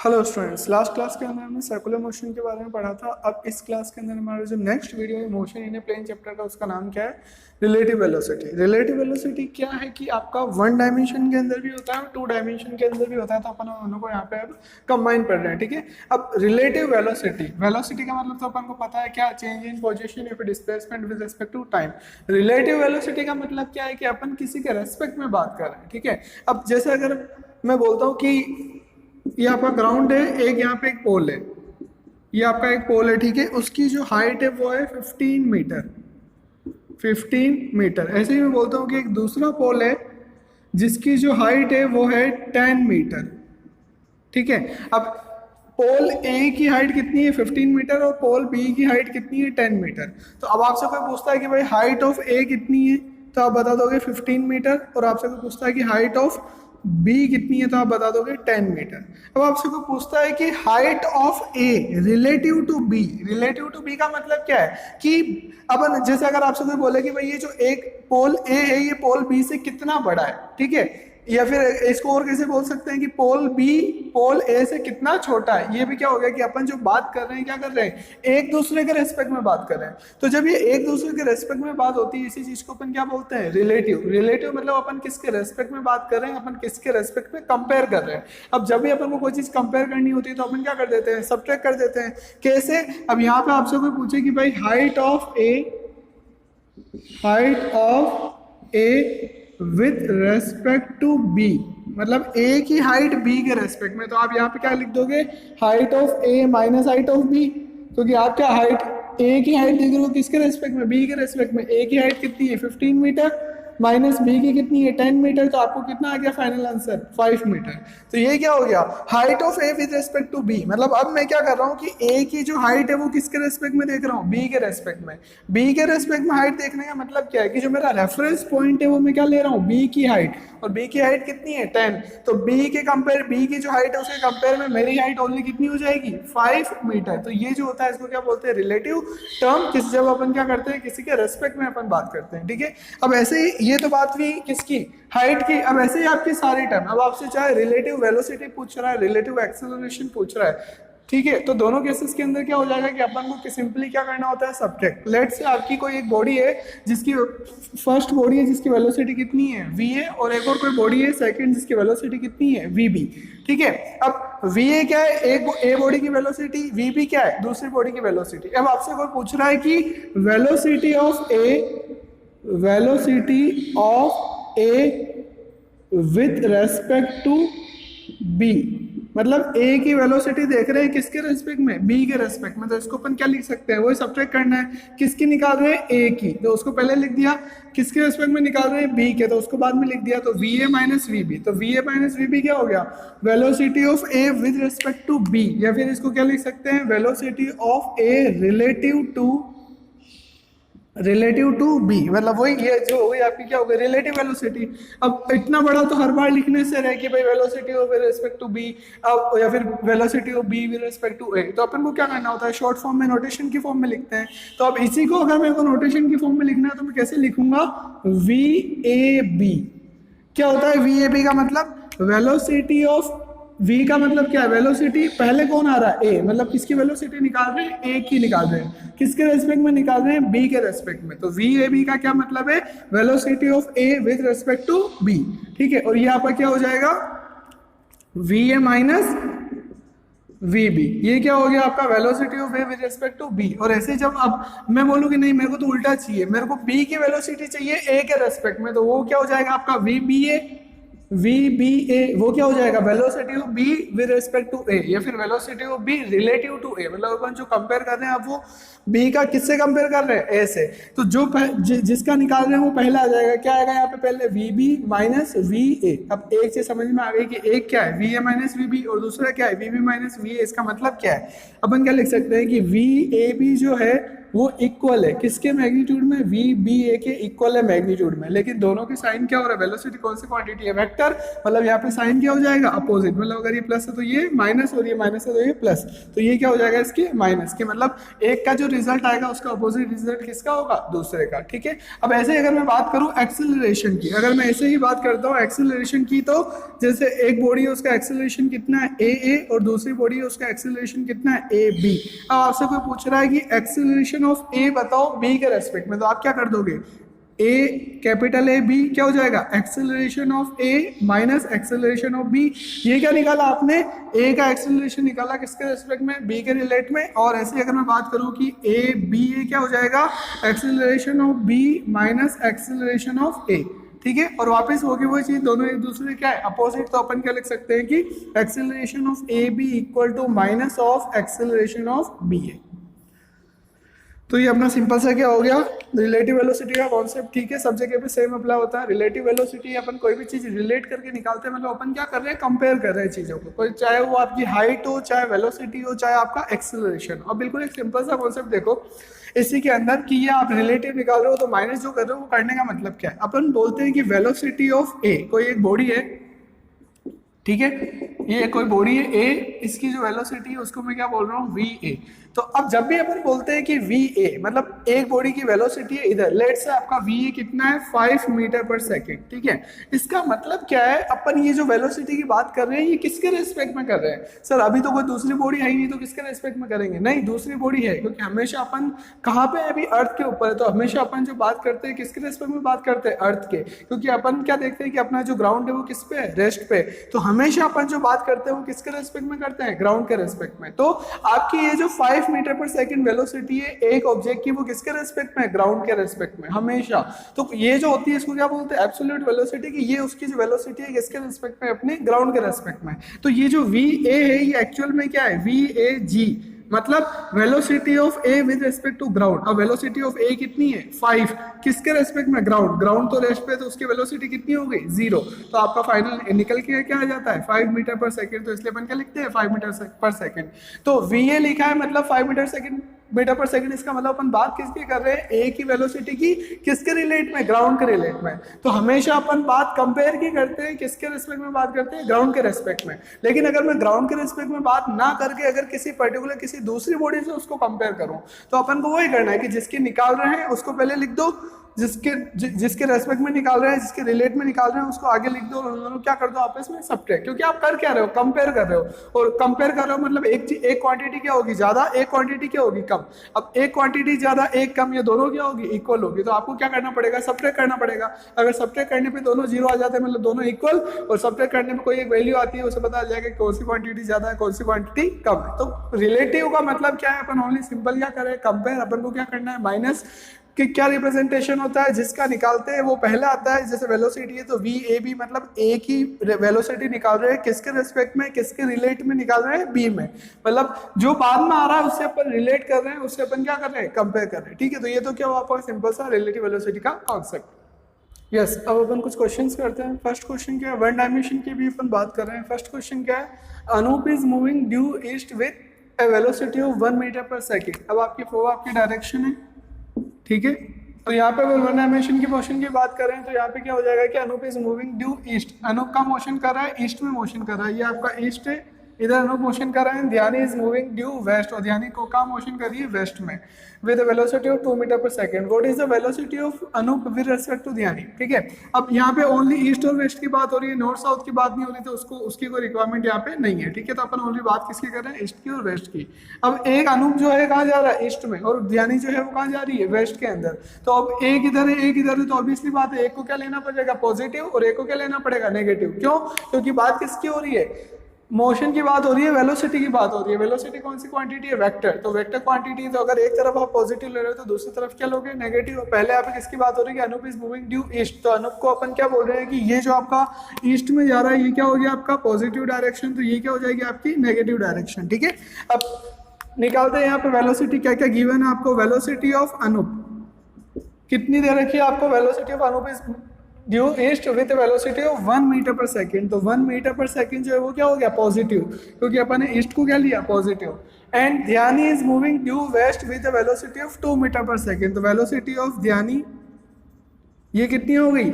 Hello students, last class के अंदर हमने सर्कुलर मोशन के बारे में पढ़ा था। अब इस क्लास के अंदर हमारा जो नेक्स्ट वीडियो है motion in a plane chapter का, उसका नाम क्या है? Relative velocity. रिलेटिव वेलोसिटी क्या है कि आपका वन डायमेंशन के अंदर भी होता है और टू डायमेंशन के अंदर भी होता है, तो अपन दोनों को यहाँ पे अब कंबाइन कर रहे हैं। ठीक है, अब रिलेटिव वेलोसिटी, वेलोसिटी का मतलब तो अपन को पता है क्या, चेंज इन पोजीशन या फिर displacement with respect to time. Relative velocity का मतलब क्या है कि अपन किसी के रेस्पेक्ट में बात कर रहे हैं। ठीक है, अब जैसे अगर मैं बोलता हूँ कि ये आपका ग्राउंड है, एक यहाँ पे एक पोल है, ये आपका एक पोल है। ठीक है, उसकी जो हाइट है वो है 15 मीटर, 15 मीटर। ऐसे ही मैं बोलता हूँ कि एक दूसरा पोल है जिसकी जो हाइट है वो है 10 मीटर। ठीक है, अब पोल ए की हाइट कितनी है? 15 मीटर, और पोल बी की हाइट कितनी है? 10 मीटर। तो अब आपसे कोई पूछता है कि भाई हाइट ऑफ ए कितनी है, तो आप बता दोगे 15 मीटर, और आपसे कोई पूछता है कि हाइट ऑफ बी कितनी है, तो आप बता दोगे 10 मीटर। अब आपसे कोई पूछता है कि height of A relative to B, relative to B का मतलब क्या है कि अब जैसे अगर आपसे कोई बोले कि भाई ये जो एक पोल ए है ये पोल बी से कितना बड़ा है, ठीक है, या फिर इसको और कैसे बोल सकते हैं कि पोल बी पोल ए से कितना छोटा है, ये भी क्या हो गया कि अपन जो बात कर रहे हैं क्या कर रहे हैं, एक दूसरे के रेस्पेक्ट में बात कर रहे हैं। तो जब ये एक दूसरे के रेस्पेक्ट में बात होती है, इसी चीज को अपन क्या बोलते हैं? रिलेटिव। रिलेटिव मतलब अपन किसके रेस्पेक्ट में बात कर रहे हैं, अपन किसके रेस्पेक्ट में कंपेयर कर रहे हैं। अब जब भी अपन को कोई चीज कंपेयर करनी होती है तो अपन क्या कर देते हैं? सब्ट्रैक्ट कर देते हैं। कैसे? अब यहाँ पे आपसे कोई पूछे कि भाई height of A with respect to B, मतलब ए की हाइट बी के रेस्पेक्ट में, तो आप यहाँ पे क्या लिख दोगे? Height of A minus height of B. क्योंकि आप क्या हाइट ए की हाइट देख रहे हो किसके रेस्पेक्ट में? बी के रेस्पेक्ट में। ए की हाइट कितनी है? 15 मीटर, माइनस बी की कितनी है? 10 मीटर। तो आपको कितना आ गया फाइनल आंसर? 5 मीटर। तो ये क्या हो गया? Height of A with respect to B. मतलब अब मैं क्या कर रहा हूँ कि ए की जो हाइट है वो किसके रेस्पेक्ट में देख रहा हूँ? बी के रेस्पेक्ट में। बी के रेस्पेक्ट में हाइट देखने का मतलब क्या है कि जो मेरा रेफरेंस पॉइंट है वो मैं क्या ले रहा हूँ? बी की हाइट, और बी की हाइट कितनी है? 10। तो बी के कंपेयर, बी की जो हाइट है उसके कंपेयर में मेरी हाइट ओनली कितनी हो जाएगी? 5 मीटर। तो ये जो होता है इसको क्या बोलते हैं? Relative term. किस जब अपन क्या करते हैं? किसी के रेस्पेक्ट में अपन बात करते हैं। ठीक है, अब ऐसे ही ये तो बात हुई किसकी? हाइट की। अब ऐसे ही आपकी सारी टर्म, अब आपसे चाहे रिलेटिव वेलोसिटी पूछ रहा है, रिलेटिव एक्सेलरेशन पूछ रहा है, ठीक है, तो दोनों केसेस के अंदर क्या हो जाएगा कि अपन को सिंपली क्या करना होता है? सब्ट्रैक्ट। लेट्स से आपकी कोई एक बॉडी है जिसकी फर्स्ट बॉडी है जिसकी वेलोसिटी कितनी है? वी है, और एक और कोई बॉडी है सेकंड जिसकी वेलोसिटी कितनी है? V B. ठीक है, अब वी ए क्या है? एक ए बॉडी की वेलोसिटी, वी बी क्या है? दूसरी बॉडी की वेलोसिटी। अब आपसे कोई पूछ रहा है कि velocity of A with respect to B, मतलब ए की वेलोसिटी देख रहे हैं किसके रेस्पेक्ट में? बी के रेस्पेक्ट में। तो इसको अपन क्या लिख सकते हैं? वही सब्ट्रैक्ट करना है। किसकी निकाल रहे हैं? ए की, तो उसको पहले लिख दिया। किसके रेस्पेक्ट में निकाल रहे हैं? बी के, तो उसको बाद में लिख दिया। तो V A minus V B, तो V A minus V B क्या हो गया? Velocity of A with respect to B, या फिर इसको क्या लिख सकते हैं? Velocity of A relative to B, मतलब वही ये जो हो गई आपकी क्या हो गई? Relative velocity. अब इतना बड़ा तो हर बार लिखने से रहे कि भाई velocity of with respect to B, अब या फिर velocity of B with respect to A, तो अपन को क्या करना होता है? शॉर्ट फॉर्म में, नोटेशन की फॉर्म में लिखते हैं। तो अब इसी को अगर मेरे को नोटेशन की फॉर्म में लिखना है तो मैं कैसे लिखूंगा? V A B. क्या होता है वी ए बी का मतलब? वेलोसिटी ऑफ, v का मतलब क्या है? वेलोसिटी। पहले कौन आ रहा है? a, मतलब किसकी वेलोसिटी निकाल रहे हैं? a की निकाल रहे हैं। किसके रेस्पेक्ट में निकाल रहे हैं? b के रेस्पेक्ट में। तो v a b का क्या मतलब है? Velocity of a with respect to b। ठीक है, और यहाँ पर क्या हो जाएगा? v a minus V B. ये क्या हो गया आपका? Velocity of A with respect to B. और ऐसे जब अब मैं बोलूँ कि नहीं मेरे को तो उल्टा चाहिए, मेरे को बी की वेलोसिटी चाहिए ए के रेस्पेक्ट में, तो वो क्या हो जाएगा आपका? वी बी ए, वो क्या हो जाएगा? Velocity of B with respect to A, या फिर velocity of B relative to A. मतलब अपन जो कंपेयर कर रहे हैं, अब वो बी का किससे कंपेयर कर रहे हैं? ए से। तो जो जिसका निकाल रहे हैं वो पहला आ जाएगा। क्या आएगा यहाँ पे? पहले V B minus V A. अब एक से समझ में आ गई कि एक क्या है? V A minus V B, और दूसरा क्या है? V B minus V A. इसका मतलब क्या है? अपन क्या लिख सकते हैं कि वी ए बी जो है वो इक्वल है किसके मैग्नीट्यूड में, वी बी ए के इक्वल है मैग्नीट्यूड में, लेकिन दोनों की साइन क्या हो रहा है, वेलोसिटी कौन सी क्वांटिटी है, वेक्टर, मतलब यहाँ पे साइन क्या हो जाएगा, अपोजिट, मतलब अगर ये प्लस है तो ये माइनस और ये माइनस है तो ये प्लस, तो ये क्या हो जाएगा इसके माइनस के, मतलब एक का जो रिजल्ट आएगा उसका अपोजिट रिजल्ट किसका होगा, दूसरे का। ठीक है, अब ऐसे अगर मैं बात करूं एक्सेलरेशन की, अगर मैं ऐसे ही बात करता हूं एक्सेलरेशन की, तो जैसे एक बॉडी है उसका एक्सेलरेशन कितना है ए और दूसरी बॉडी है उसका एक्सेलरेशन कितना है ए बी। अब आपसे कोई पूछ रहा है कि एक्सेलरेशन ऑफ ए बताओ बी के रेस्पेक्ट में, तो आप क्या कर दोगे, ए कैपिटल ए बी क्या हो जाएगा, acceleration of A minus acceleration of B. ये क्या निकाला आपने, ए का एक्सेलरेशन निकाला किसके रेस्पेक्ट में, बी के रिलेट में, और ऐसे अगर मैं बात करूं कि ए बी ए क्या हो जाएगा, acceleration of B minus acceleration of A. ठीक है, और वापस होगी वही चीज, दोनों एक दूसरे क्या है, अपोजिट, तो अपन क्या लिख सकते हैं कि acceleration of A B equal to minus of acceleration of B A. तो ये अपना सिंपल सा क्या हो गया, रिलेटिव वेलोसिटी का कॉन्सेप्ट। ठीक है, सब जगह पे सेम अप्लाई होता है। रिलेटिव वेलोसिटी अपन कोई भी चीज रिलेट करके निकालते हैं, मतलब अपन क्या कर रहे हैं, कंपेयर कर रहे हैं चीजों को, कोई चाहे वो आपकी हाइट हो, चाहे वेलोसिटी हो, चाहे आपका एक्सेलरेशन। और बिल्कुल एक सिंपल सा कॉन्सेप्ट देखो इसी के अंदर कि ये आप रिलेटिव निकाल रहे हो तो माइनस जो कर रहे हो वो करने का मतलब क्या है, अपन बोलते हैं कि वेलोसिटी ऑफ ए, कोई एक बॉडी है, ठीक है, ये कोई बॉडी है ए, इसकी जो वेलोसिटी है उसको मैं क्या बोल रहा हूँ, वी ए। तो अब जब भी अपन बोलते हैं कि वी ए मतलब एक बॉडी की वेलोसिटी है इधर, लेट से आपका वी ए कितना है 5 मीटर पर सेकेंड। ठीक है, इसका मतलब क्या है, अपन ये जो वेलोसिटी की बात कर रहे हैं ये किसके रेस्पेक्ट में कर रहे हैं, सर अभी तो कोई दूसरी बॉडी है ही नहीं तो किसके रेस्पेक्ट में करेंगे, नहीं दूसरी बॉडी है, क्योंकि हमेशा अपन कहाँ पे है, अभी अर्थ के ऊपर है, तो हमेशा अपन जो बात करते हैं किसके रेस्पेक्ट में बात करते हैं, अर्थ के, क्योंकि अपन क्या देखते हैं कि अपना जो ग्राउंड है वो किस पे है, रेस्ट पे, तो हमेशा अपन जो बात करते हैं वो किसके रेस्पेक्ट में करते हैं, ग्राउंड के रेस्पेक्ट में। तो आपकी ये जो 5 मीटर पर सेकंड वेलोसिटी है एक ऑब्जेक्ट की, वो किसके रेस्पेक्ट में, ग्राउंड के रेस्पेक्ट में हमेशा। तो ये जो होती है इसको क्या बोलते हैं, एब्सोल्यूट वेलोसिटी, की ये उसकी जो वेलोसिटी है किसके रेस्पेक्ट में, अपने ग्राउंड के रेस्पेक्ट में। तो ये जो वी ए है ये एक्चुअल में क्या है, वी ए जी, मतलब velocity of A with respect to ground. अब वेलोसिटी ऑफ ए कितनी है 5, किसके रेस्पेक्ट में, ग्राउंड, ग्राउंड तो रेस्ट पे, तो उसकी वेलोसिटी कितनी हो गई 0, तो आपका फाइनल निकल के क्या आ जाता है 5 मीटर पर सेकंड, तो इसलिए अपन क्या लिखते हैं 5 मीटर पर सेकंड। तो वी ए लिखा है मतलब 5 मीटर पर सेकंड, इसका मतलब अपन बात किसकी कर रहे हैं, ए की वेलोसिटी की, किसके रिलेट में, ग्राउंड के रिलेट में। तो हमेशा अपन बात कंपेयर की करते हैं, किसके रेस्पेक्ट में बात करते हैं, ग्राउंड के रेस्पेक्ट में। लेकिन अगर मैं ग्राउंड के रेस्पेक्ट में बात ना करके अगर किसी पर्टिकुलर किसी दूसरी बॉडी से उसको कंपेयर करूं, तो अपन को वही करना है कि जिसकी निकाल रहे हैं उसको पहले लिख दो, जिसके रेस्पेक्ट में निकाल रहे हैं, जिसके रिलेट में निकाल रहे हैं उसको आगे लिख दो, और दोनों क्या कर दो आपस में सब्ट्रैक्ट, क्योंकि आप कर क्या रहे हो, कंपेयर कर रहे हो, और कंपेयर कर रहे हो मतलब एक क्वांटिटी क्या होगी ज्यादा, एक क्वांटिटी क्या होगी कम। अब एक क्वांटिटी ज्यादा एक कम, ये दोनों क्या होगी, इक्वल होगी, तो आपको क्या करना पड़ेगा, सब्ट्रैक्ट करना पड़ेगा। अगर सब्ट्रैक्ट करने पे दोनों 0 आ जाते हैं मतलब दोनों इक्वल, और सब्ट्रैक्ट करने में कोई एक वैल्यू आती है उसे पता चल जाएगा कौन सी क्वांटिटी ज्यादा है कौन सी क्वांटिटी कम है। तो रिलेटिव का मतलब क्या है, अपन ओनली सिंपल क्या करें, कंपेयर। अपन को क्या करना है, माइनस कि क्या रिप्रेजेंटेशन होता है, जिसका निकालते हैं वो पहला आता है, जैसे वेलोसिटी है तो वी ए बी, मतलब ए की वेलोसिटी निकाल रहे हैं किसके रेस्पेक्ट में, किसके रिलेट में निकाल रहे हैं, बी में, मतलब जो बाद में आ रहा है उससे अपन रिलेट कर रहे हैं, उससे अपन क्या कर रहे हैं, कंपेयर कर रहे हैं। ठीक है, तो ये तो क्या हुआ आपका सिंपल सा रिलेटिव वेलोसिटी का कॉन्सेप्ट। यस, अब अपन कुछ क्वेश्चंस करते हैं। फर्स्ट क्वेश्चन क्या है, वन डायमेंशन की भी अपन बात कर रहे हैं। फर्स्ट क्वेश्चन क्या है, Anup is moving due east with a velocity of 1 metre per second. अब आपकी डायरेक्शन है, ठीक है, तो यहाँ पे अगर वन डायमेंशन की मोशन की बात करें तो यहाँ पे क्या हो जाएगा कि Anup is moving due east, Anup का मोशन कर रहा है ईस्ट में मोशन कर रहा है, ये आपका ईस्ट है, इधर अनूप मोशन कर रहे हैं, ध्यानी इज मूविंग ड्यू वेस्ट, और ध्यानी को कहाँ मोशन कर रही है, वेस्ट में, with velocity of 2 metre per second. What is the velocity of Anoop with respect to Dhyani. ठीक है, अब यहाँ पे ओनली ईस्ट और वेस्ट की बात हो रही है, नॉर्थ साउथ की बात नहीं हो रही, तो उसको उसकी कोई रिक्वायरमेंट यहाँ पे नहीं है। ठीक है, तो अपन ओनली बात किसकी कर रहे हैं, ईस्ट की और वेस्ट की। अब एक अनूप जो है कहाँ जा रहा है, ईस्ट में, और ध्यानी जो है वो कहाँ जा रही है, वेस्ट के अंदर। तो अब एक इधर है एक इधर है, तो ऑब्वियसली बात है एक को क्या लेना पड़ेगा, पॉजिटिव, और एक को क्या लेना पड़ेगा, नेगेटिव। क्यों, क्योंकि बात किसकी हो रही है, मोशन की बात हो रही है, वेलोसिटी की बात हो रही है। वेलोसिटी कौन सी क्वांटिटी है, वेक्टर, तो वेक्टर क्वांटिटी, तो अगर एक तरफ आप पॉजिटिव ले रहे हो तो दूसरी तरफ क्या लोगे, नेगेटिव। पहले यहाँ पे किसकी बात हो रही है, Anup is moving due east, तो अनूप को अपन क्या बोल रहे हैं कि ये जो आपका ईस्ट में जा रहा है ये क्या हो गया आपका पॉजिटिव डायरेक्शन, तो ये क्या हो जाएगी आपकी नेगेटिव डायरेक्शन। ठीक है, अब निकालते हैं यहाँ पे वेलोसिटी, क्या क्या गिवन है आपको, वेलोसिटी ऑफ अनूप कितनी दे रखी है आपको, velocity of Anup is due east with velocity of 1 metre per second. तो 1 मीटर पर सेकेंड जो है वो क्या हो गया, पॉजिटिव, क्योंकि अपन ने ईस्ट को क्या लिया, positive. And Dhyani is moving due west with velocity of 2 metre per second. तो वेलोसिटी ऑफ ध्यानी ये कितनी हो गई,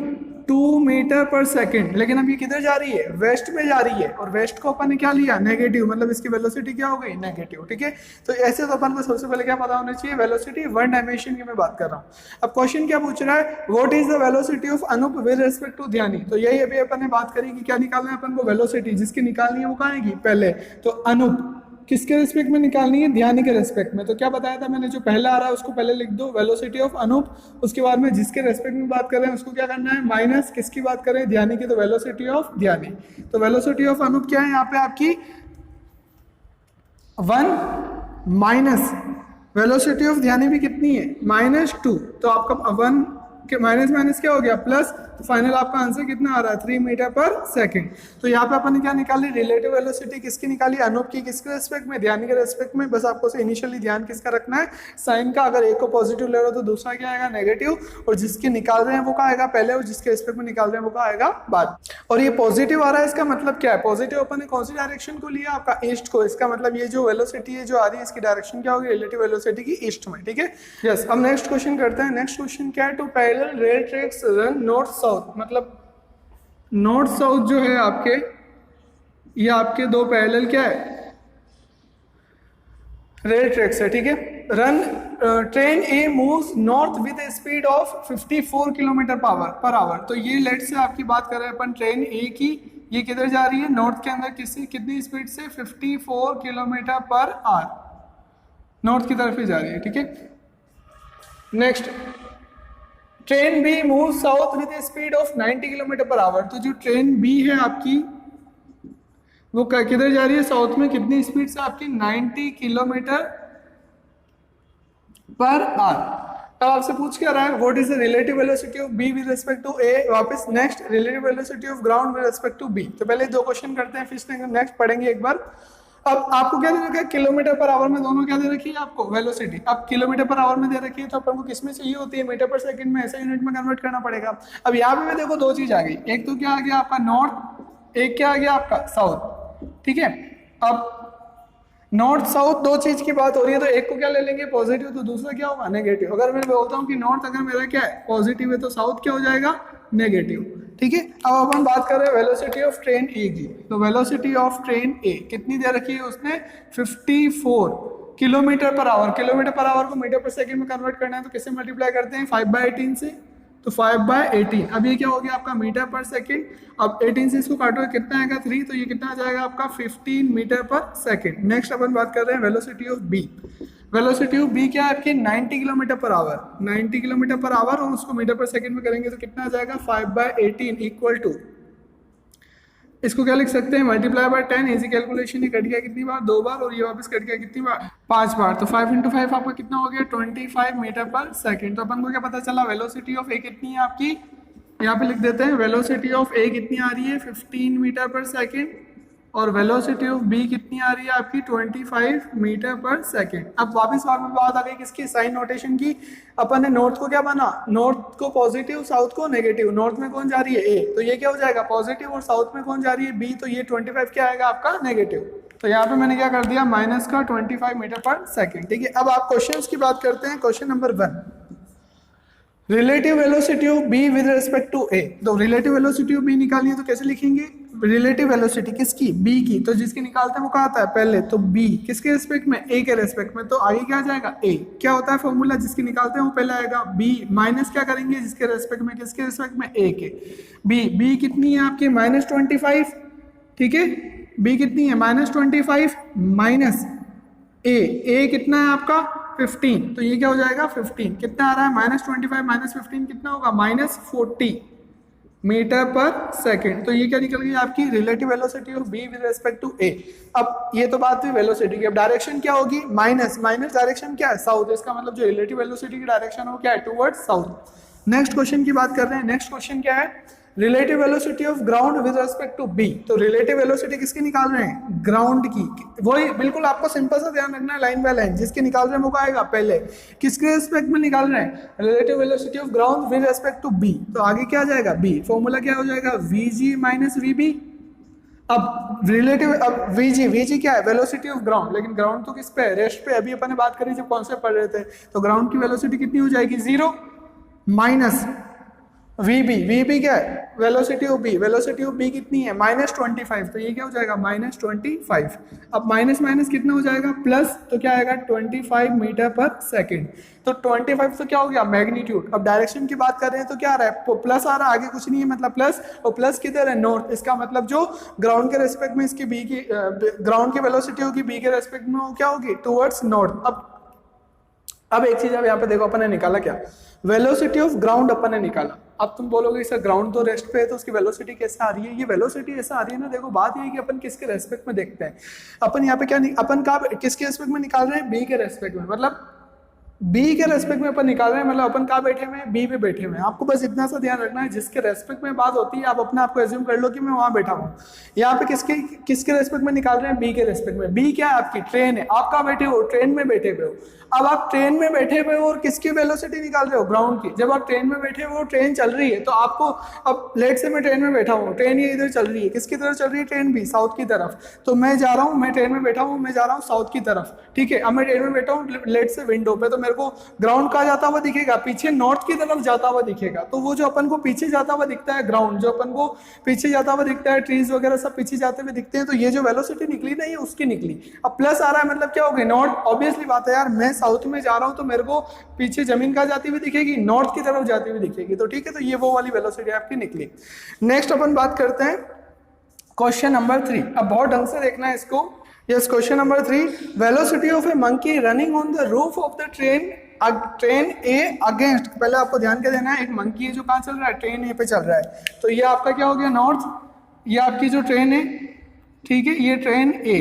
2 मीटर पर सेकेंड। लेकिन अब ये किधर जा रही है, वेस्ट में जा रही है, और वेस्ट को अपन ने क्या लिया, नेगेटिव, मतलब इसकी वेलोसिटी क्या हो गई, नेगेटिव। ठीक है, तो ऐसे तो अपन को सबसे पहले क्या पता होना चाहिए, वेलोसिटी वन डायमेंशन की मैं बात कर रहा हूँ। अब क्वेश्चन क्या पूछ रहा है, what is the velocity of Anoop with respect to Dhyani. तो यही अभी अपन ने बात करी कि क्या निकालना है अपन को, वेलोसिटी जिसकी निकालनी है वो कहाँ आएगी, पहले तो अनूप किसके रिस्पेक्ट में निकालनी है, ध्यानी के रिस्पेक्ट में। तो क्या बताया था मैंने, जो पहला आ रहा है उसको पहले लिख दो, वेलोसिटी ऑफ अनूप, उसके बाद में जिसके रिस्पेक्ट में बात कर रहे हैं उसको क्या करना है, माइनस किसकी बात करें, ध्यानी की, तो वेलोसिटी ऑफ ध्यानी। तो वेलोसिटी ऑफ अनूप क्या है यहाँ पे आपकी 1 माइनस वेलोसिटी ऑफ ध्यानी भी कितनी है, -2। तो आपका 1 के माइनस माइनस क्या हो गया, प्लस। तो फाइनल आपका आंसर कितना आ रहा है, 3 मीटर पर सेकंड। तो यहाँ पे अपन ने क्या निकाली, रिलेटिव वेलोसिटी किसकी निकाली, अनूप की, किसके रेस्पेक्ट में, ध्यानी के रेस्पेक्ट में। बस आपको इनिशियली ध्यान किसका रखना है, साइन का। अगर एक को पॉजिटिव ले रहे हो तो दूसरा क्या आएगा, नेगेटिव, और जिसके निकाल रहे हैं वो क्या आएगा पहले, और जिसके रेस्पेक्ट में निकाल रहे हैं वो क्या आएगा बाद। और ये पॉजिटिव आ रहा है, इसका मतलब क्या है, पॉजिटिव अपन ने कौन सी डायरेक्शन को लिया, आपका ईस्ट को। इसका मतलब ये जो वेलोसिटी है जो आ रही है इसकी डायरेक्शन क्या होगी, रिलेटिव वेलोसिटी की ईस्ट में। ठीक है, यस। अब नेक्स्ट क्वेश्चन करते हैं। नेक्स्ट क्वेश्चन क्या है, two parallel rail tracks run north south, मतलब नॉर्थ साउथ जो है आपके, ये आपके दो पैरेलल क्या है, रेल ट्रैक्स है। ठीक है, run train A moves north with A speed of 54 kilometre per hour. तो ये लेट से आपकी बात कर रहे हैं अपन, ट्रेन ए की, ये किधर जा रही है, नॉर्थ के अंदर, कितनी स्पीड से, 54 किलोमीटर पर आवर, नॉर्थ की तरफ ही जा रही है। ठीक है, next, train B move south with speed of 90 kilometre per hour. तो जो ट्रेन बी है आपकी वो किधर जा रही है, साउथ में, कितनी स्पीड से, आपकी 90 किलोमीटर पर आवर। अब आपसे पूछ क्या रहा है, what is the relative velocity of B with respect to A. वापस next, relative velocity of ground with respect to B. तो पहले दो क्वेश्चन करते हैं, फिर नेक्स्ट पढ़ेंगे एक बार। अब आपको क्या दे रखा है, किलोमीटर पर आवर में, दोनों क्या दे रखी है आपको, वेलोसिटी। अब किलोमीटर पर आवर में दे रखी है तो अपन को किस में चाहिए होती है, मीटर पर सेकंड में, ऐसे यूनिट में कन्वर्ट करना पड़ेगा। अब यहाँ पे देखो दो चीज आ गई, एक तो क्या आ गया आपका नॉर्थ, एक क्या आ गया आपका साउथ। ठीक है, अब नॉर्थ साउथ दो चीज की बात हो रही है, तो एक को क्या ले लेंगे, पॉजिटिव, तो दूसरा क्या होगा, नेगेटिव। अगर मैं बोलता हूँ कि नॉर्थ अगर मेरा क्या है, पॉजिटिव है, तो साउथ क्या हो जाएगा, नेगेटिव। ठीक है, अब अपन बात कर रहे हैं वेलोसिटी ऑफ ट्रेन ए की। तो वेलोसिटी ऑफ ट्रेन ए कितनी दे रखी है उसने, 54 kilometre per our. Kilometre per our को मीटर पर सेकंड में कन्वर्ट करना है तो किससे मल्टीप्लाई करते हैं, 5/18 से। तो 5/18, अब ये क्या हो गया आपका, मीटर पर सेकंड। अब 18 से इसको काटो, कितना आएगा 3, तो ये कितना आ जाएगा आपका 15 मीटर पर सेकंड। नेक्स्ट अपन बात कर रहे हैं velocity of B. Velocity of B क्या है आपकी, 90 kilometre per our, 90 kilometre per our, और उसको मीटर पर सेकंड में करेंगे तो कितना आ जाएगा, 5/18 इक्वल टू, इसको क्या लिख सकते हैं, मल्टीप्लाई बाय 10। इजी कैलकुलेशन, ये कट गया कितनी बार, 2 बार, और ये वापस कट गया कितनी बार, 5 बार। तो 5 × 5 आपका कितना हो गया, 25 मीटर पर सेकंड। तो अपन को क्या पता चला, वेलोसिटी ऑफ ए कितनी है आपकी, यहाँ पे लिख देते हैं, वेलोसिटी ऑफ ए कितनी आ रही है, 15 मीटर पर सेकंड, और वेलोसिटी ऑफ बी कितनी आ रही है आपकी, 25 मीटर पर सेकंड। अब वापस बात आ गई किसकी, साइन नोटेशन की। अपन ने नॉर्थ को क्या बना, नॉर्थ को पॉजिटिव, साउथ को नेगेटिव। नॉर्थ में कौन जा रही है, ए, तो ये क्या हो जाएगा, पॉजिटिव, और साउथ में कौन जा रही है, बी, तो ये 25 क्या आएगा आपका, नेगेटिव। तो यहाँ पे मैंने क्या कर दिया, माइनस का 25 मीटर पर सेकंड। ठीक है, अब आप क्वेश्चंस की बात करते हैं। Question number 1, relative velocity of B with respect to A. तो रिलेटिव वेलोसिटी ऑफ बी निकालनी है तो कैसे लिखेंगे, रिलेटिव वेलोसिटी किसकी, बी की। तो जिसकी निकालते हैं वो कहाँ आता है पहले, तो बी किसके रिस्पेक्ट में, ए के रिस्पेक्ट में। तो आगे क्या आ जाएगा, ए। क्या होता है फॉर्मूला, जिसकी निकालते हैं वो पहले आएगा, बी माइनस क्या करेंगे, जिसके रिस्पेक्ट में, किसके रिस्पेक्ट में, ए के। बी कितनी है आपकी, -25। ठीक है, बी कितनी है, -25 माइनस ए कितना है आपका 15। तो ये क्या हो जाएगा 15, कितना आ रहा है, -25 - 15 कितना होगा, -40 मीटर पर सेकंड। तो ये क्या निकल गई आपकी relative velocity of B with respect to A. अब ये तो बात हुई वेलोसिटी की, अब डायरेक्शन क्या होगी, माइनस डायरेक्शन क्या है, साउथ। इसका मतलब जो रिलेटिव वेलोसिटी की डायरेक्शन हो क्या है, टुवर्ड्स साउथ। नेक्स्ट क्वेश्चन की बात कर रहे हैं। नेक्स्ट क्वेश्चन क्या है, relative velocity of ground with respect to B, तो रिलेटिव वेलोसिटी किसकी निकाल रहे हैं, ग्राउंड की। वही बिल्कुल आपको सिंपल सा ध्यान रखना है, लाइन बाय लाइन, जिसकी निकाल रहे हैं वो क्या आएगा, पहले किसके रेस्पेक्ट में निकाल रहे हैं, relative velocity of ground with respect to B, तो आगे क्या आ जाएगा, बी, फॉर्मूला क्या हो जाएगा, वीजी माइनस वीबी। अब रिलेटिव, अब वीजी क्या है, वेलोसिटी ऑफ ग्राउंड, लेकिन ग्राउंड तो किस पे है, रेस्ट पे। अभी अपन ने बात करी जब कॉन्सेप्ट पढ़ रहे थे, तो ग्राउंड की वेलोसिटी कितनी हो जाएगी, 0 माइनस वीबी क्या है, velocity of B, velocity of B कितनी है, -25, तो ये क्या हो जाएगा, -25। अब माइनस माइनस कितना हो जाएगा, प्लस, तो क्या आएगा 25 मीटर पर सेकेंड, तो 25 तो क्या हो गया, मैग्नीट्यूड। अब डायरेक्शन की बात कर रहे हैं तो क्या आ रहा है, प्लस आ रहा है, आगे कुछ नहीं है, मतलब प्लस, और प्लस किधर है, नॉर्थ। इसका मतलब जो ग्राउंड के रेस्पेक्ट में इसकी बी की ग्राउंड की वेलोसिटी होगी बी के रेस्पेक्ट में, वो क्या होगी, टुवर्ड्स नॉर्थ। अब एक चीज अब यहाँ पे देखो, अपन ने निकाला क्या, वेलोसिटी ऑफ ग्राउंड अपन ने निकाला। अब तुम बोलोगे सर ग्राउंड तो रेस्ट पे है, तो उसकी वेलोसिटी कैसे आ रही है, ये वेलोसिटी ऐसा आ रही है ना, देखो बात ये है कि अपन किसके रेस्पेक्ट में देखते हैं, अपन यहाँ पे क्या, अपन का किसके रेस्पेक्ट में निकाल रहे हैं, बी के रेस्पेक्ट में, मतलब बी के रेस्पेक्ट में अपन निकाल रहे हैं, मतलब अपन कहाँ बैठे हुए हैं, बी पे बैठे हुए हैं। आपको बस इतना सा ध्यान रखना है, जिसके रेस्पेक्ट में बात होती है आप अपने आप को एज्यूम कर लो कि मैं वहां बैठा हूँ। यहाँ पे किसके रेस्पेक्ट में निकाल रहे हैं, बी के रेस्पेक्ट में। बी क्या है, आपकी ट्रेन है, आप कहाँ बैठे हो, ट्रेन में बैठे हुए हो। अब आप ट्रेन में बैठे हुए हो और किसकी वेलोसिटी निकाल रहे हो, ग्राउंड की। जब आप ट्रेन में बैठे हो, ट्रेन चल रही है, तो आपको, अब लेट से मैं ट्रेन में बैठा हूँ, ट्रेन ये इधर चल रही है, किसकी तरफ चल रही है, ट्रेन भी साउथ की तरफ, तो मैं जा रहा हूँ, मैं ट्रेन में बैठा हूँ, मैं जा रहा हूँ साउथ की तरफ, ठीक है। अब मैं ट्रेन में बैठा हूँ लेट से विंडो पे, तो मेरे को ग्राउंड कहाँ जाता हुआ दिखेगा, पीछे नॉर्थ की तरफ जाता हुआ दिखेगा। तो वो जो अपन को पीछे जाता हुआ दिखता है ग्राउंड, जो अपन को पीछे जाता हुआ दिखता है, ट्रीज वगैरह सब पीछे जाते हुए दिखते हैं, तो ये जो वेलोसिटी निकली ना, ये उसकी निकली। अब प्लस आ रहा है, मतलब क्या हो गई, नॉर्थ। ऑब्वियसली बात है यार, मैं साउथ में जा रहा हूँ, तो मेरे को पीछे जमीन कहाँ जाती हुई दिखेगी, नॉर्थ की तरफ जाती हुई दिखेगी, तो ठीक है, तो ये वो वाली वेलोसिटी आपकी निकली। नेक्स्ट अपन बात करते हैं क्वेश्चन नंबर 3। अब बहुत ढंग से देखना है इसको। Yes, question number 3, velocity of A monkey running on the roof of the train A against, पहले आपको ध्यान क्या देना है, एक मंकी है जो कहाँ चल रहा है, ट्रेन ए पे चल रहा है, तो ये आपका क्या हो गया, नॉर्थ। ये आपकी जो ट्रेन है, ठीक है, ये ट्रेन ए,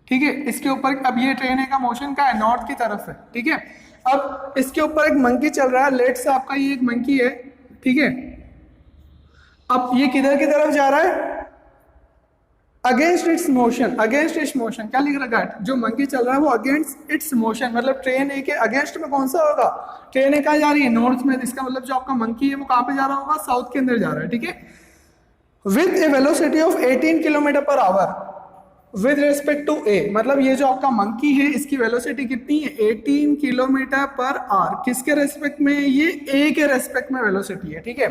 ठीक है, इसके ऊपर, अब ये ट्रेन ए का मोशन का है, नॉर्थ की तरफ है, ठीक है। अब इसके ऊपर एक मंकी चल रहा है, लेट से आपका ये एक मंकी है, ठीक है। अब ये किधर की तरफ जा रहा है, against its motion, against its motion, क्या लिख रखा है, जो मंकी चल रहा है वो अगेंस्ट इट्स मोशन, मतलब ट्रेन ए के अगेंस्ट में कौन सा होगा, ट्रेन ए कहाँ जा रही है, नॉर्थ में। इसका मतलब जो आपका मंकी है वो कहाँ पे जा रहा होगा, साउथ के अंदर जा रहा है, ठीक है। With a velocity of 18 kilometre per hour with respect to A, मतलब ये जो आपका मंकी है इसकी वेलोसिटी कितनी है, 18 किलोमीटर पर आवर, किसके रेस्पेक्ट में, ये ए के रेस्पेक्ट में वेलोसिटी है, ठीक है।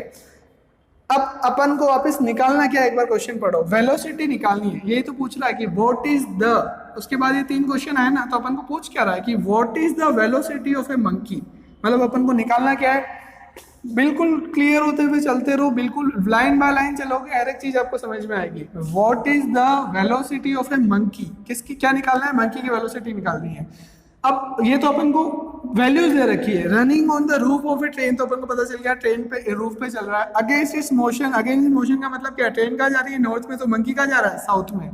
अब अपन को वापस निकालना क्या है, एक बार क्वेश्चन पढ़ो, वेलोसिटी निकालनी है, यही तो पूछ रहा है कि व्हाट इज द, उसके बाद ये 3 क्वेश्चन आए ना, तो अपन को पूछ क्या रहा है कि what is the velocity of A monkey, मतलब अपन को निकालना क्या है। बिल्कुल क्लियर होते हुए चलते रहो, बिल्कुल लाइन बाय लाइन चलोगे, हर एक चीज आपको समझ में आएगी। What is the velocity of A monkey, किसकी क्या निकालना है, मंकी की वेलोसिटी निकालनी है। अब ये तो अपन को वैल्यूज दे रखी है, running on the roof of A train, तो अपन को पता चल गया ट्रेन पे रूफ पे चल रहा है। Against its motion, against motion का मतलब क्या है, ट्रेन कहाँ जा रही है, नॉर्थ में, तो मंकी कहाँ जा रहा है, साउथ में।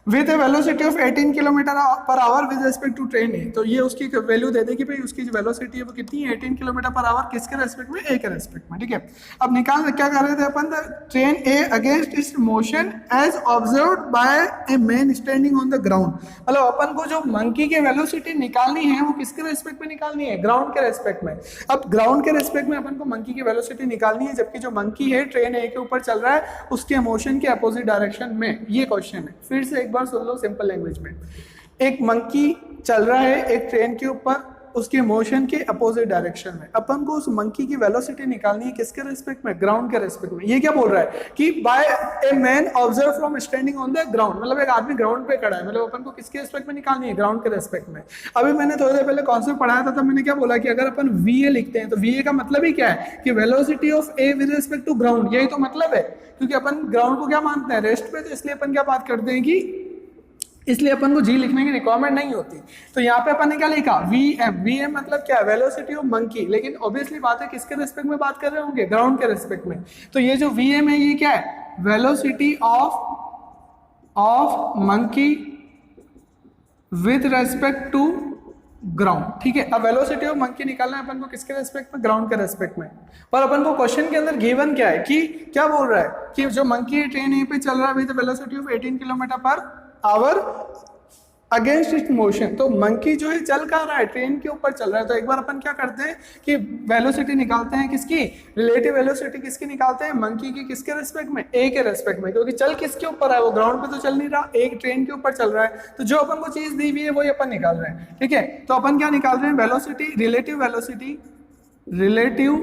With a velocity of 18 kilometre per hour with respect to train A, तो ये उसकी वैल्यू दे देगी भाई, उसकी जो वेलोसिटी है वो कितनी है, 18 किलोमीटर पर आवर, किसके रेस्पेक्ट में, ए के रेस्पेक्ट में, ठीक है। अब निकाल क्या कर रहे थे अपन, train A against its motion as observed by a man standing on the ground, मतलब अपन को जो मंकी की वेलोसिटी निकालनी है वो किसके रेस्पेक्ट में निकालनी है, ग्राउंड के रेस्पेक्ट में। अब ग्राउंड के रेस्पेक्ट में अपन को मंकी की वेलोसिटी निकालनी है, जबकि जो मंकी है ट्रेन ए के ऊपर चल रहा है उसके मोशन के अपोजिट डायरेक्शन में, ये क्वेश्चन है। फिर से एक बार सुन लो सिंपल लैंग्वेज में, एक मंकी चल रहा है एक ट्रेन के ऊपर, उसके मोशन के अपोजिट डायरेक्शन में, अपन को उस मंकी की वेलोसिटी निकालनी है किसके रेस्पेक्ट में, ग्राउंड के रेस्पेक्ट में। ये क्या बोल रहा है कि by a man observe from standing on the ground, मतलब एक आदमी ग्राउंड पे खड़ा है, मतलब अपन को किसके रेस्पेक्ट में निकालनी है, ग्राउंड के रेस्पेक्ट में। अभी मैंने थोड़ी देर पहले कॉन्सेप्ट पढ़ाया था, तब मैंने क्या बोला कि अगर अपन VA लिखते हैं तो VA का मतलब ही क्या है कि velocity of A with respect to ground, यही तो मतलब है। क्योंकि अपन ग्राउंड को क्या मानते हैं, रेस्ट पे, तो इसलिए अपन क्या बात करते हैं कि इसलिए अपन को जी लिखने की रिक्वायरमेंट नहीं होती। तो यहाँ पे अपन ने क्या लिखा, VM मतलब क्या है, वेलोसिटी ऑफ मंकी, लेकिन ऑब्वियसली बात है किसके रेस्पेक्ट में बात कर रहे होंगे, ग्राउंड के रेस्पेक्ट में। तो ये जो VM है ये क्या है, velocity of monkey with respect to ground, ठीक है। अब वेलोसिटी ऑफ मंकी निकालना है अपन को किसके रेस्पेक्ट में, ग्राउंड के रेस्पेक्ट में। पर अपन को क्वेश्चन के अंदर गिवन क्या है कि क्या बोल रहा है कि जो मंकी ट्रेन यहीं पे चल रहा है with velocity of 18 kilometre per our against it motion. तो मंकी जो है चल कहाँ रहा है, ट्रेन के ऊपर चल रहा है। तो एक बार अपन क्या करते हैं कि वेलोसिटी निकालते हैं किसकी, रिलेटिव वेलोसिटी किसकी निकालते हैं, मंकी की। किसके रेस्पेक्ट में, ए के रेस्पेक्ट में, क्योंकि चल किसके ऊपर है, वो ग्राउंड पे तो चल नहीं रहा, एक ट्रेन के ऊपर चल रहा है। तो जो अपन को चीज दी हुई है वही अपन निकाल रहे हैं, ठीक है। तो अपन क्या निकाल रहे हैं, velocity, relative velocity, relative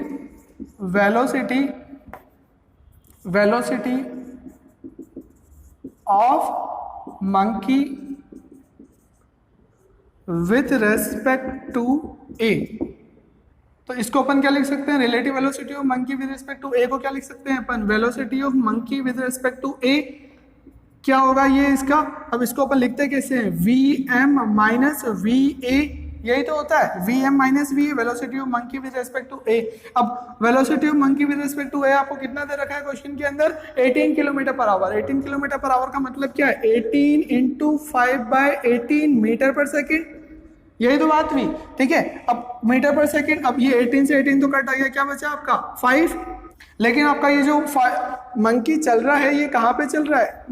velocity of monkey with respect to A. तो इसको अपन क्या लिख सकते हैं, relative velocity of monkey with respect to A को क्या लिख सकते हैं अपन, velocity of monkey with respect to A. क्या होगा ये इसका, अब इसको अपन लिखते कैसे हैं, V M minus V A, यही तो होता है, V M minus V, velocity of monkey with respect to A. अब velocity of monkey with respect to A आपको कितना दे रखा है क्वेश्चन के अंदर, 18 kilometre per our. 18 kilometre per our का मतलब क्या है, 18 इंटू 5/18 मीटर पर सेकेंड, यही तो बात हुई, ठीक है। अब मीटर पर सेकेंड, अब ये 18 से 18 तो कट आ गया, क्या बचा आपका 5। लेकिन आपका ये जो मंकी चल रहा है ये कहाँ पे चल रहा है,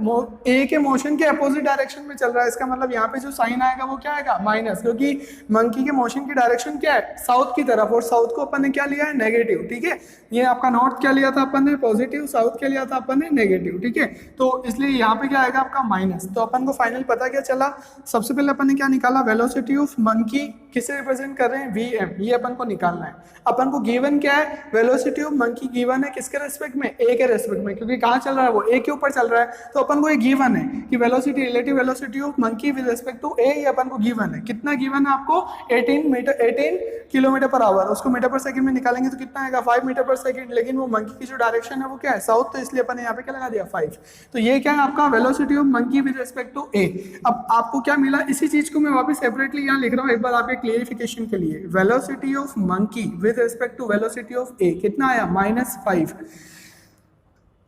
ए के मोशन के अपोजिट डायरेक्शन में चल रहा है। इसका मतलब यहाँ पे जो साइन आएगा वो क्या आएगा, माइनस, क्योंकि मंकी के मोशन की डायरेक्शन क्या है, साउथ की तरफ, और साउथ को अपन ने क्या लिया है, नेगेटिव, ठीक है। ये आपका नॉर्थ क्या लिया था अपन ने, पॉजिटिव, साउथ क्या लिया था अपन ने, नेगेटिव, ठीक है। तो इसलिए यहाँ पे क्या आएगा आपका माइनस। तो अपन को फाइनल पता क्या चला, सबसे पहले अपन ने क्या निकाला, वेलोसिटी ऑफ मंकी किसे रिप्रेजेंट कर रहे हैं, वी एम, ये अपन को निकालना है। अपन को गिवन क्या है, वेलोसिटी ऑफ मंकी गिवन है किसके रेस्पेक्ट में, ए के रेस्पेक्ट में, क्योंकि कहाँ चल रहा है वो, ए के ऊपर चल रहा है। तो अपन को ये गिवन है कि velocity, relative velocity of monkey with respect to A, ये अपन को गिवन है। कितना गिवन है आपको, 18 किलोमीटर पर आवर। उसको मीटर पर सेकंड में निकालेंगे तो कितना आएगा, 5 मीटर पर सेकंड। लेकिन वो मंकी की जो डायरेक्शन है वो क्या है, साउथ, तो इसलिए अपन ने यहाँ पे क्या लगा दिया, 5। तो ये क्या है आपका velocity of monkey with respect to A. अब आपको क्या मिला, इसी चीज को मैं वापस सेपरेटली यहाँ लिख रहा हूँ एक बार आपके क्लियरिफिकेशन के लिए। Velocity of monkey with respect to velocity of A कितना आया, -5।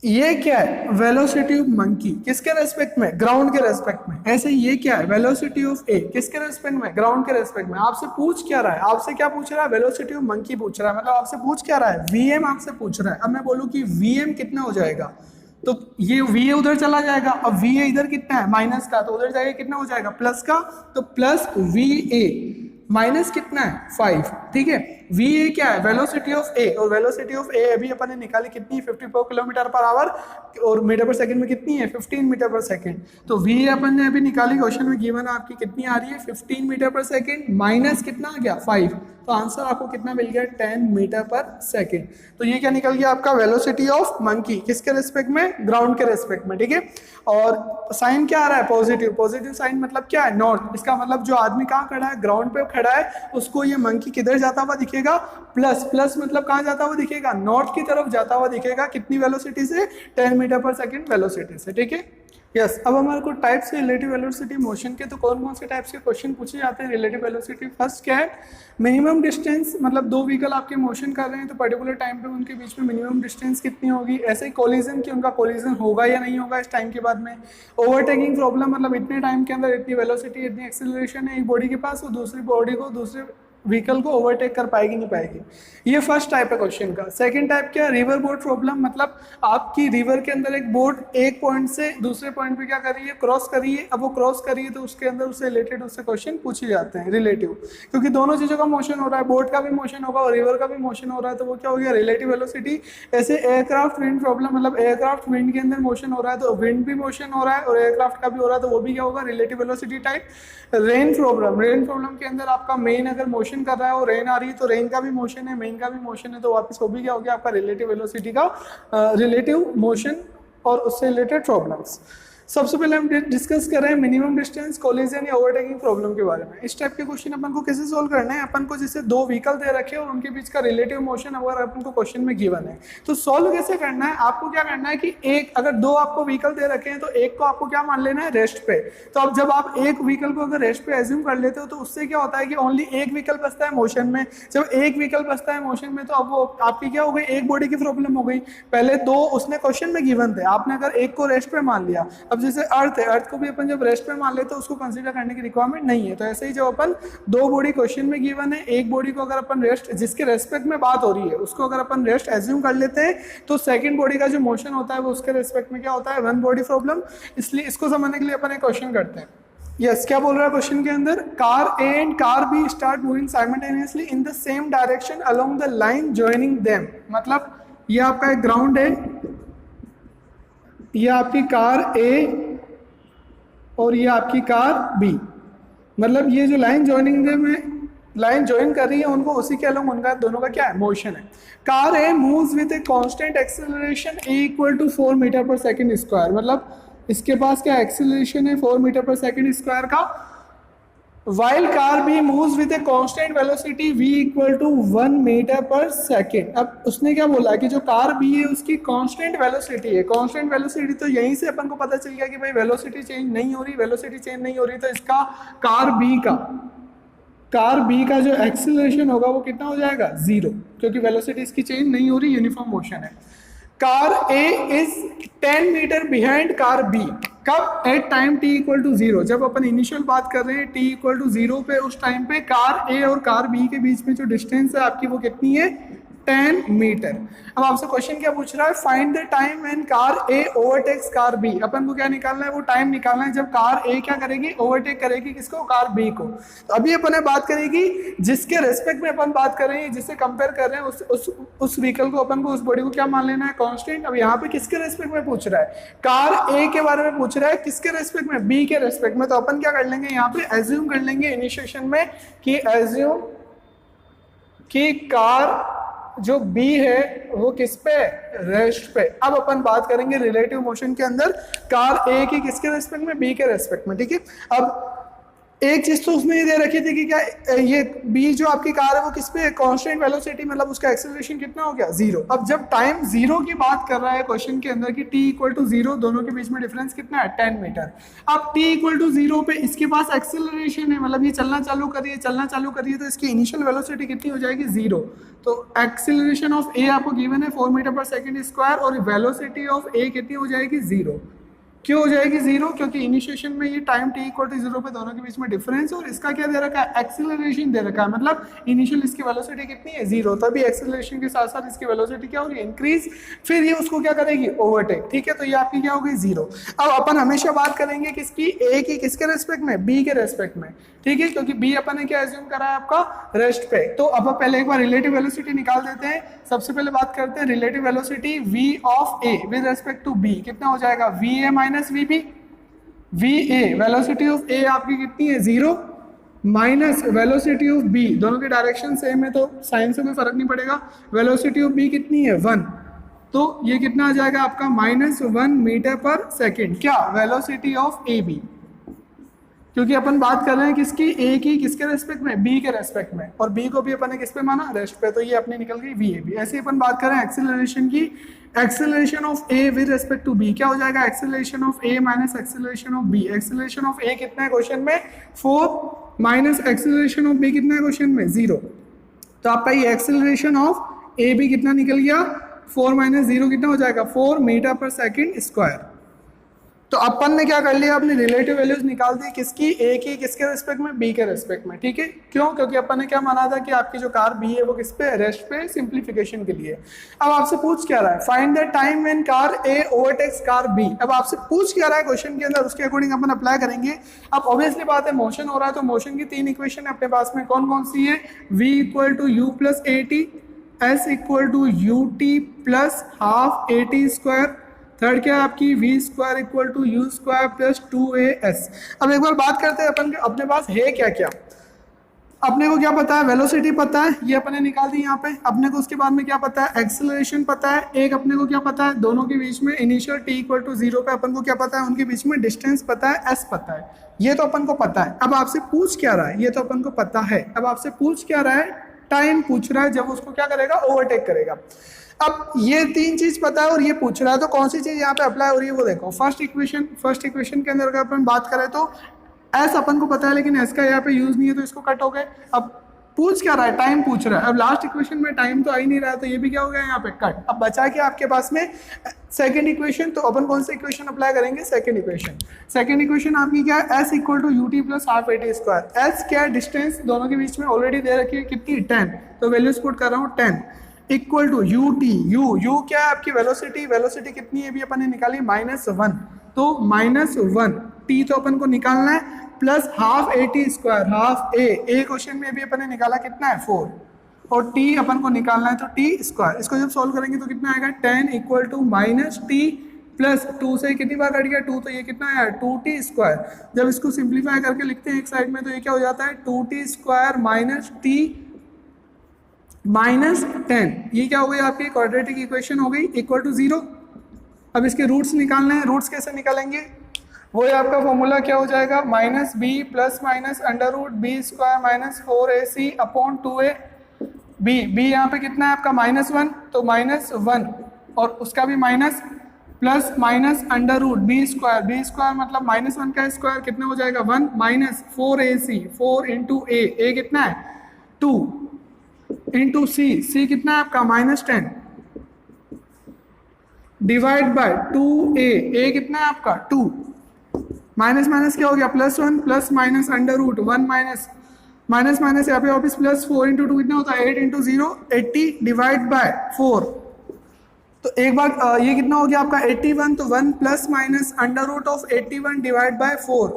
ये क्या है, वेलोसिटी ऑफ मंकी किसके रेस्पेक्ट में, ग्राउंड के रेस्पेक्ट में। ऐसे ये क्या है, वेलोसिटी ऑफ ए किसके रेस्पेक्ट में, ग्राउंड के रेस्पेक्ट में। आपसे पूछ क्या रहा है, आपसे क्या पूछ रहा है, वेलोसिटी ऑफ मंकी पूछ रहा है, मतलब आपसे पूछ क्या रहा है, वीएम आपसे पूछ रहा है। अब मैं बोलूं कि वीएम कितना हो जाएगा, तो ये वी उधर चला जाएगा, अब वी इधर कितना है, माइनस का, तो उधर जाएगा कितना हो जाएगा, प्लस का, तो प्लस वी ए माइनस कितना है, 5, ठीक है। वी ए क्या है, वेलोसिटी ऑफ ए, और वेलोसिटी ऑफ ए अभी अपन ने निकाली कितनी, 54 किलोमीटर पर आवर, और मीटर पर सेकंड में कितनी है, 15 मीटर पर सेकंड। तो वी ए अपन ने अभी निकाली, क्वेश्चन में गिवन आपकी कितनी आ रही है, 15 मीटर पर सेकंड, माइनस कितना आ गया, 5। तो आंसर आपको कितना मिल गया, 10 मीटर पर सेकंड। तो ये क्या निकल गया आपका, वेलोसिटी ऑफ मंकी किसके रेस्पेक्ट में, ग्राउंड के रेस्पेक्ट में, ठीक है। और साइन क्या आ रहा है, पॉजिटिव, पॉजिटिव साइन मतलब क्या है, नॉर्थ। इसका मतलब जो आदमी कहाँ खड़ा है, ग्राउंड पे खड़ा है, उसको ये मंकी किधर जाता हुआ दिखेगा, प्लस, प्लस मतलब कहाँ जाता हुआ दिखेगा, नॉर्थ की तरफ जाता हुआ दिखेगा। कितनी वेलोसिटी से, 10 मीटर पर सेकंड वेलोसिटी से, ठीक है। यस, अब हमारे को टाइप से रिलेटिव वेलोसिटी मोशन के, तो कौन कौन से टाइप्स के क्वेश्चन पूछे जाते हैं रिलेटिव वेलोसिटी। फर्स्ट क्या है, मिनिमम डिस्टेंस, मतलब दो व्हीकल आपके मोशन कर रहे हैं तो पर्टिकुलर टाइम पे उनके बीच में मिनिमम डिस्टेंस कितनी होगी। ऐसे ही कोलिजन की, उनका कोलिजन होगा या नहीं होगा इस टाइम के बाद में। ओवरटेकिंग प्रॉब्लम, मतलब इतने टाइम के अंदर इतनी वेलोसिटी, इतनी एक्सेलरेशन है एक बॉडी के पास, वो दूसरी बॉडी को, दूसरे व्हीकल को ओवरटेक कर पाएगी नहीं पाएगी। ये फर्स्ट टाइप है क्वेश्चन का। सेकंड टाइप क्या है, रिवर बोट प्रॉब्लम, मतलब आपकी रिवर के अंदर एक बोट एक पॉइंट से दूसरे पॉइंट पे क्या कर रही है, क्रॉस कर रही है। अब वो क्रॉस कर रही है तो उसके अंदर उससे रिलेटेड उससे क्वेश्चन पूछे जाते हैं रिलेटिव, क्योंकि दोनों चीज़ों का मोशन हो रहा है, बोट का भी मोशन होगा और रिवर का भी मोशन हो रहा है, तो वो क्या हो गया, रिलेटिव वेलोसिटी। ऐसे एयरक्राफ्ट विंड प्रॉब्लम, मतलब एयरक्राफ्ट विंड के अंदर मोशन हो रहा है तो विंड भी मोशन हो रहा है और एयरक्राफ्ट का भी हो रहा है, तो वो भी क्या होगा, relative velocity type. Rain problem, rain problem के अंदर आपका मेन अगर मोशन कर रहा है और रेन आ रही है तो रेन का भी मोशन है, मेन का भी मोशन है, तो वापस वो भी क्या हो गया आपका रिलेटिव वेलोसिटी का रिलेटिव मोशन और उससे रिलेटेड प्रॉब्लम्स। सबसे पहले हम डिस्कस कर रहे हैं मिनिमम डिस्टेंस, कोलिजन या ओवरटेकिंग प्रॉब्लम के बारे में। इस टाइप के क्वेश्चन अपन को कैसे सोल्व करना है, अपन को जैसे दो व्हीकल दे रखे और उनके बीच का रिलेटिव मोशन अगर अपन को क्वेश्चन में गिवन है तो सोल्व कैसे करना है। आपको क्या करना है कि एक, अगर दो आपको व्हीकल दे रखे हैं तो एक को आपको क्या मान लेना है, रेस्ट पे। तो अब जब आप एक व्हीकल को अगर रेस्ट पे एज्यूम कर लेते हो तो उससे क्या होता है कि ओनली एक व्हीकल बचता है मोशन में। जब एक व्हीकल बचता है मोशन में तो अब वो आपकी क्या हो गई, एक बॉडी की प्रॉब्लम हो गई। पहले दो उसने क्वेश्चन में गिवन थे, आपने अगर एक को रेस्ट पे मान लिया, अब जैसे अर्थ है, अर्थ को भी अपन जब रेस्ट पे मान लेते हैं उसको कंसीडर करने की रिक्वायरमेंट नहीं है। तो ऐसे ही जब अपन दो बॉडी क्वेश्चन में गिवन है, एक बॉडी को अगर अपन रेस्ट जिसके रेस्पेक्ट में बात हो रही है उसको अगर अपन रेस्ट एज्यूम कर लेते हैं तो सेकंड बॉडी का जो मोशन होता है वो उसके रेस्पेक्ट में क्या होता है, वन बॉडी प्रॉब्लम। इसलिए इसको समझने के लिए अपन एक क्वेश्चन करते हैं। यस, क्या बोल रहा है क्वेश्चन के अंदर, car A and car B start moving simultaneously in the same direction along the line joining them. मतलब ये आपका एक ग्राउंड है, ये आपकी कार ए और ये आपकी कार बी, मतलब ये जो लाइन जॉइनिंग देम है, लाइन ज्वाइन कर रही है उनको, उसी के अलोंग उनका दोनों का क्या है, मोशन है। Car A moves with a constant acceleration A equal to 4 metre per second square. मतलब इसके पास क्या एक्सेलरेशन है 4 मीटर पर सेकंड स्क्वायर का। While car B moves with a constant velocity v equal to 1 metre per second. अब उसने क्या बोला कि जो कार बी है उसकी कांस्टेंट वेलोसिटी है। कांस्टेंट वेलोसिटी तो यहीं से अपन को पता चल गया कि भाई वेलोसिटी चेंज नहीं हो रही, वेलोसिटी चेंज नहीं हो रही, तो इसका कार बी का जो एक्सेलरेशन होगा वो कितना हो जाएगा, 0, क्योंकि वेलोसिटी इसकी चेंज नहीं हो रही, यूनिफॉर्म मोशन है। Car A is 10 metre behind car B. कब, at time t equal to 0, जब अपन इनिशियल बात कर रहे हैं t इक्वल टू 0 पे, उस टाइम पे कार ए और कार बी के बीच में जो डिस्टेंस है आपकी वो कितनी है, 10 मीटर। अब आपसे क्वेश्चन क्या पूछ रहा है, find the time when car A overtakes car B. अपन को क्या निकालना है, वो टाइम निकालना है जब कार ए क्या करेगी, ओवरटेक करेगी किसको, कार बी को। तो अभी अपन बात करेगी जिसके रेस्पेक्ट में अपन बात कर रहे हैं, जिससे कंपेयर कर रहे हैं उस व्हीकल को, अपन को उस बॉडी को क्या मान लेना है, कांस्टेंट। अब यहाँ पे किसके रेस्पेक्ट में पूछ रहा है, कार ए के बारे में पूछ रहा है, किसके रेस्पेक्ट में, बी के रेस्पेक्ट में। तो अपन क्या कर लेंगे यहाँ पे, एज्यूम कर लेंगे इनिशिएशन में कि एज्यूम कि कार जो B है वो किस पे, रेस्ट पे। अब अपन बात करेंगे रिलेटिव मोशन के अंदर कार A की किसके रेस्पेक्ट में, B के रेस्पेक्ट में, ठीक है। अब एक चीज तो उसने ये दे रखी थी कि क्या ये B जो आपकी कार है वो किस पे, कांस्टेंट वेलोसिटी, मतलब उसका एक्सेलरेशन कितना हो गया, 0। अब जब टाइम 0 की बात कर रहा है क्वेश्चन के अंदर कि t इक्वल टू 0, दोनों के बीच में डिफरेंस कितना है, 10 मीटर। अब t इक्वल टू 0 पे इसके पास एक्सेलरेशन है, मतलब ये चलना चालू करिए तो इसकी इनिशियल वेलोसिटी कितनी हो जाएगी, 0। तो एक्सेलरेशन ऑफ a आपको गिवन है 4 मीटर पर सेकंड स्क्वायर, और वेलोसिटी ऑफ a कितनी हो जाएगी, 0। क्यों हो जाएगी 0, क्योंकि इनिशिएशन में ये टाइम t इक्वल टू 0 पे दोनों के बीच में डिफरेंस, और इसका क्या दे रखा है, एक्सेलरेशन दे रखा है, मतलब इनिशियल इसकी वेलोसिटी कितनी है, 0। तभी एक्सेलरेशन के साथ साथ इसकी वेलोसिटी क्या हो रही है, इंक्रीज, फिर ये उसको क्या करेगी, ओवरटेक, ठीक है। तो ये आपकी क्या हो गई, 0। अब अपन हमेशा बात करेंगे किसकी, a की किसके रेस्पेक्ट में, b के रेस्पेक्ट में, ठीक है, क्योंकि b अपन ने क्या एज्यूम करा है आपका, रेस्ट पे। तो अब पहले एक बार रिलेटिव वेलोसिटी निकाल देते हैं। सबसे पहले बात करते हैं relative velocity v of a with respect to b, कितना हो जाएगा, va minus vb। va velocity of a आपकी कितनी है, 0, माइनस वेलोसिटी ऑफ b, दोनों के डायरेक्शन सेम है तो साइन से कोई फर्क नहीं पड़ेगा। वेलोसिटी ऑफ b कितनी है, 1, तो ये कितना आ जाएगा आपका, -1 मीटर पर सेकेंड, क्या, वेलोसिटी ऑफ ए बी। क्योंकि अपन बात कर रहे हैं किसकी, ए की किसके रेस्पेक्ट में, बी के रेस्पेक्ट में, और बी को भी अपन ने किस पे माना, रेस्ट पे, तो ये अपनी निकल गई VAB। ऐसे ही अपन बात कर रहे हैं एक्सेलरेशन की, acceleration of A with respect to B क्या हो जाएगा, acceleration of A minus acceleration of B. Acceleration of A कितना है क्वेश्चन में, 4, माइनस एक्सेलरेशन ऑफ बी कितना है क्वेश्चन में, 0। तो आपका ये एक्सेलरेशन ऑफ ए बी कितना निकल गया, 4 माइनस 0 कितना हो जाएगा, 4 मीटर पर सेकेंड स्क्वायर। तो अपन ने क्या कर लिया, अपनी रिलेटिव वैल्यूज निकाल दी, किसकी, ए की किसके रेस्पेक्ट में, बी के रेस्पेक्ट में, ठीक है। क्यों, क्योंकि अपन ने क्या माना था कि आपकी जो कार बी है वो किस पे, रेस्ट पे, सिंप्लीफिकेशन के लिए। अब आपसे पूछ क्या रहा है, find the time when car A overtakes car B. अब आपसे पूछ क्या रहा है क्वेश्चन के अंदर, उसके अकॉर्डिंग अपन अप्लाई करेंगे। अब ऑब्वियसली बात है मोशन हो रहा है, तो मोशन की 3 इक्वेशन अपने पास में कौन कौन सी है, v equal to U plus A T, S equal to U T plus half A T square, third क्या है आपकी, V square equal to U square plus 2as। अब एक बार बात करते हैं अपन अपने पास है क्या क्या। अपने को क्या पता है, वेलोसिटी पता है, ये अपने निकाल दी यहाँ पे। अपने को उसके बाद में क्या पता है, एक्सेलरेशन पता है। एक अपने को क्या पता है, दोनों के बीच में इनिशियल t इक्वल टू 0 पे अपन को क्या पता है, उनके बीच में डिस्टेंस पता है, s पता है, ये तो अपन को पता है। अब आपसे पूछ क्या रहा है, ये तो अपन को पता है। अब आपसे पूछ क्या रहा है, टाइम पूछ रहा है जब उसको क्या करेगा, ओवरटेक करेगा। अब ये 3 चीज पता है और ये पूछ रहा है, तो कौन सी चीज यहाँ पे अप्लाई हो रही है वो देखो। फर्स्ट इक्वेशन के अंदर अगर अपन बात करें तो s अपन को पता है, लेकिन s का यहाँ पे यूज नहीं है तो इसको कट हो गए। अब पूछ क्या रहा है, टाइम पूछ रहा है। अब लास्ट इक्वेशन में टाइम तो आ ही नहीं रहा है, तो ये भी क्या हो गया यहाँ पे कट। अब बचा के आपके पास में सेकंड इक्वेशन, तो अपन कौन सा इक्वेशन अप्लाई करेंगे, सेकंड इक्वेशन। सेकंड इक्वेशन आपकी क्या है, s equal to U T plus half A T square. S क्या है, डिस्टेंस दोनों के बीच में ऑलरेडी दे रखी है कितनी, 10, तो वैल्यूज पुट कर रहा हूँ 10 equal to U T, U क्या है आपकी वेलोसिटी, वेलोसिटी कितनी है, अभी अपन ने निकाली -1, तो -1 टी तो अपन को निकालना है, plus half A T square, half A question में भी अपन ने निकाला कितना है 4, और टी अपन को निकालना है तो टी स्क्वायर। इसको जब सॉल्व करेंगे तो कितना आएगा, 10 equal to minus T plus 2 से कितनी बार कट गया 2, तो ये कितना आया 2t स्क्वायर। जब इसको सिंप्लीफाई करके लिखते हैं एक साइड में तो ये क्या हो जाता है 2t square minus T minus 10, ये क्या हो गई आपकी क्वाड्रेटिक इक्वेशन हो गई, इक्वल टू 0। अब इसके रूट्स निकालने हैं, रूट्स कैसे निकालेंगे, वही आपका फॉर्मूला क्या हो जाएगा, minus B plus minus under root B square minus 4ac upon 2a। B यहाँ पे कितना है आपका -1, तो -1 और उसका भी minus, plus minus under root B square मतलब -1 का स्क्वायर कितना हो जाएगा 1 माइनस 4ac, 4 इंटू ए कितना है 2 इंटू सी कितना है आपका -10 डिवाइड बाय 2a कितना है आपका 2, माइनस माइनस क्या हो गया +1 plus minus under root 1 minus minus यहाँ पे वापस प्लस 4 इंटू 2 कितना होता है 8 इंटू 0 80 डिवाइड बाय 4, तो एक बार ये कितना हो गया आपका 81, तो 1 plus minus under root of 81 divide by 4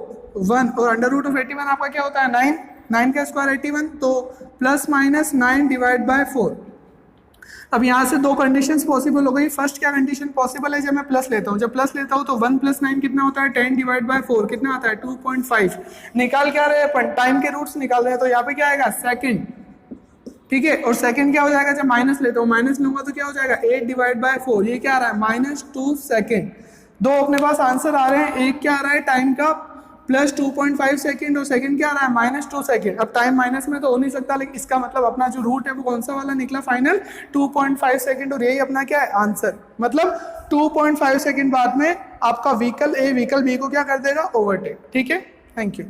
1, और अंडर रूट ऑफ 81 आपका क्या होता है 9 का स्क्वायर 81, तो प्लस माइनस 9 डिवाइड बाय 4। अब यहाँ से दो कंडीशंस पॉसिबल हो गई। फर्स्ट क्या कंडीशन पॉसिबल है, जब मैं प्लस लेता हूँ, जब प्लस लेता हूँ तो 1 प्लस 9 कितना होता है 10 डिवाइड बाय 4 कितना आता है 2.5। निकाल क्या रहे हैं अपन, टाइम के रूट्स निकाल रहे हैं, तो यहाँ पे क्या आएगा सेकंड, ठीक है। और सेकंड क्या हो जाएगा, जब माइनस लेता हूँ, माइनस लूंगा तो क्या हो जाएगा 8 डिवाइड बाय 4, ये क्या आ रहा है -2 सेकेंड। दो अपने पास आंसर आ रहे हैं, एक क्या आ रहा है टाइम का प्लस 2.5 सेकेंड, और सेकंड क्या आ रहा है -2 सेकेंड। अब टाइम माइनस में तो हो नहीं सकता, लेकिन इसका मतलब अपना जो रूट है वो कौन सा वाला निकला फाइनल 2.5 सेकेंड, और यही अपना क्या है आंसर। मतलब 2.5 सेकेंड बाद में आपका व्हीकल ए व्हीकल बी को क्या कर देगा ओवरटेक, ठीक है। Thank you.